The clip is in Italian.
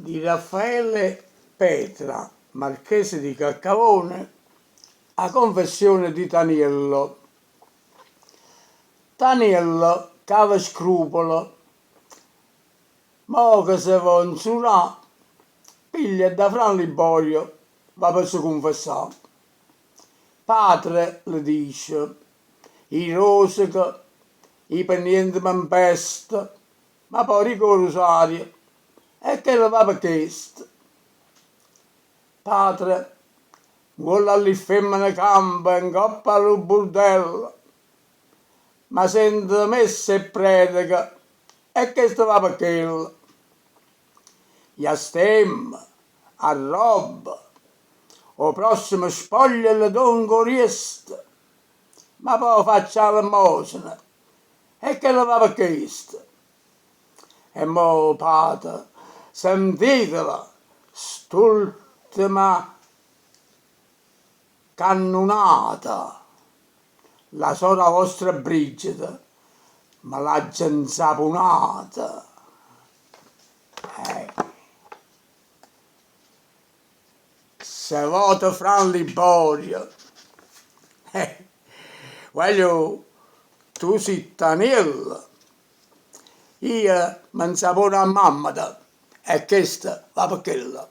di Raffaele Petra, marchese di Caccavone, a confessione di Taniello. Taniello, cava scrupolo, mo che se va in surà, piglia da Fran Liborio, va per se confessare. Padre le dice, i rosica, i penienti m'empesta, ma poi ricordo rosario, e che le va per questo. Padre, vuole alle femmine campa in coppa al burdello, ma sente messa e predica, e che sta va per quello. Gli stemma, a roba, o prossimo spoglia le dongo rieste, ma poi faccia l'emosina, e che le va per questo. E mo, padre, sentitela, st'ultima cannonata, la sora vostra Brigida, ma l'ha già insaponata. Se vota Fran Liborio, voglio, tu sei Taniello, io mi insapona a mamma, e questa va per quella.